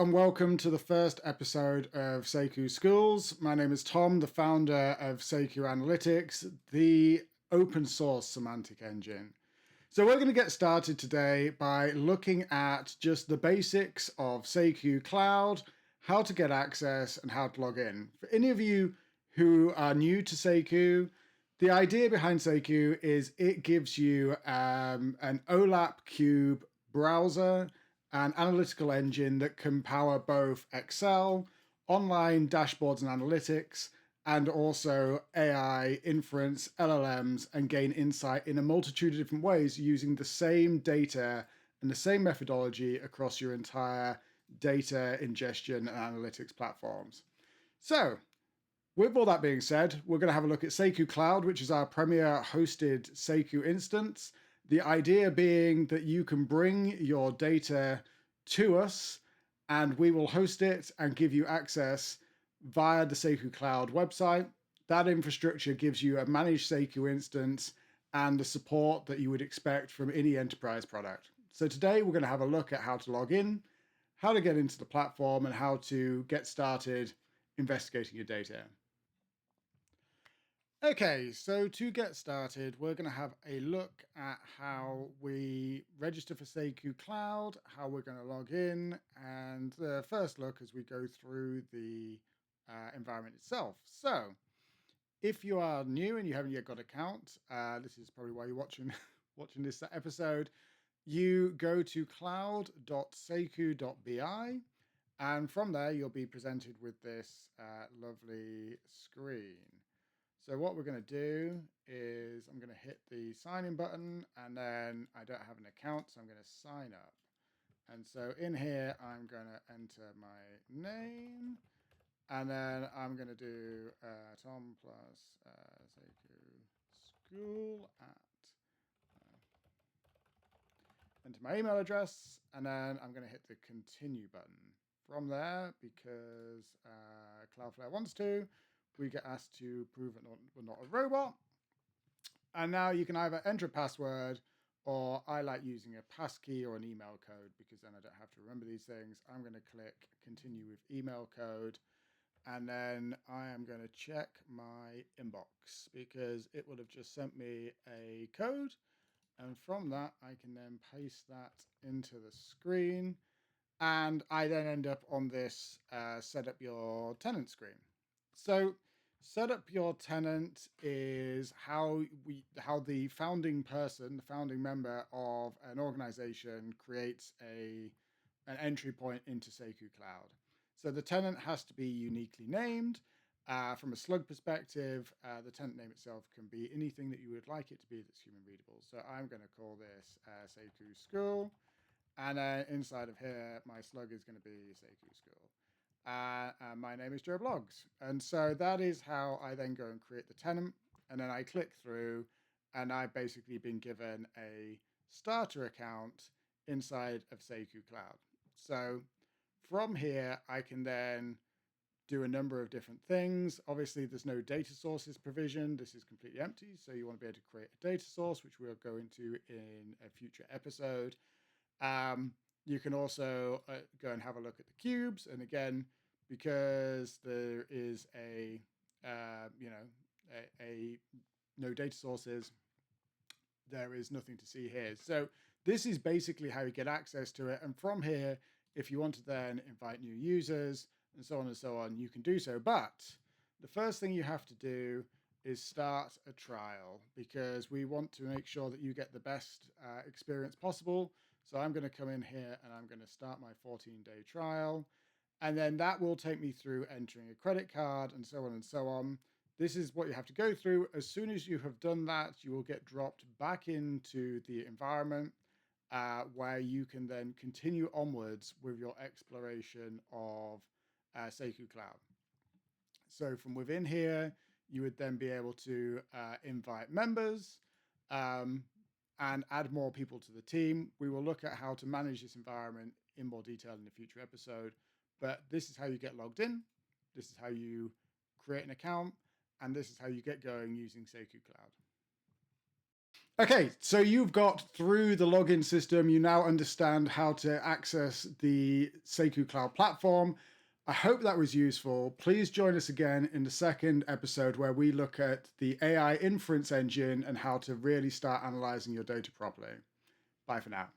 and welcome to the first episode of Seku Schools. My name is Tom, the founder of Seku Analytics, the open source semantic engine. So we're going to get started today by looking at just the basics of Seku Cloud, how to get access and how to log in. For any of you who are new to Seku, the idea behind Seku is it gives you an OLAP cube browser, an analytical engine that can power both Excel, online dashboards and analytics, and also AI, inference, LLMs, and gain insight in a multitude of different ways using the same data and the same methodology across your entire data ingestion and analytics platforms. So, with all that being said, we're going to have a look at Seku Cloud, which is our premier hosted Seku instance. The idea being that you can bring your data to us and we will host it and give you access via the Seku Cloud website. That infrastructure gives you a managed Seku instance and the support that you would expect from any enterprise product. So today we're going to have a look at how to log in, how to get into the platform, and how to get started investigating your data. Okay, so to get started, we're going to have a look at how we register for Seku Cloud, how we're going to log in, and the first look as we go through the environment itself. So, if you are new and you haven't yet got an account, this is probably why you're watching this episode. You go to cloud.seku.bi, and from there you'll be presented with this lovely screen. So what we're going to do is I'm going to hit the sign in button, and then I don't have an account, so I'm going to sign up. And so in here, I'm going to enter my name, and then I'm going to do Tom plus Seku School at enter my email address, and then I'm going to hit the continue button. From there, because Cloudflare wants to, we get asked to prove that we're not a robot. And now you can either enter a password, or I like using a passkey or an email code because then I don't have to remember these things. I'm going to click continue with email code, and then I am going to check my inbox because it would have just sent me a code. And from that, I can then paste that into the screen. And I then end up on this set up your tenant screen. So set up your tenant is how the founding person, the founding member of an organization creates an entry point into Seku Cloud. So the tenant has to be uniquely named. From a slug perspective, the tenant name itself can be anything that you would like it to be that's human readable. So I'm going to call this Seku School. And inside of here, my slug is going to be Seku School. And my name is Joe Blogs. And so that is how I then go and create the tenant. And then I click through, and I've basically been given a starter account inside of Seku Cloud. So from here, I can then do a number of different things. Obviously, there's no data sources provision. This is completely empty. So you want to be able to create a data source, which we'll go into in a future episode. You can also go and have a look at the cubes. And again, because there is a no data sources, there is nothing to see here. So this is basically how you get access to it. And from here, if you want to then invite new users and so on, you can do so. But the first thing you have to do is start a trial because we want to make sure that you get the best experience possible. So I'm going to come in here and I'm going to start my 14-day trial. And then that will take me through entering a credit card and so on and so on. This is what you have to go through. As soon as you have done that, you will get dropped back into the environment where you can then continue onwards with your exploration of Seku Cloud. So from within here, you would then be able to invite members and add more people to the team. We will look at how to manage this environment in more detail in a future episode, but this is how you get logged in. This is how you create an account, and this is how you get going using Seku Cloud. Okay, so you've got through the login system, you now understand how to access the Seku Cloud platform. I hope that was useful. Please join us again in the second episode where we look at the AI inference engine and how to really start analyzing your data properly. Bye for now.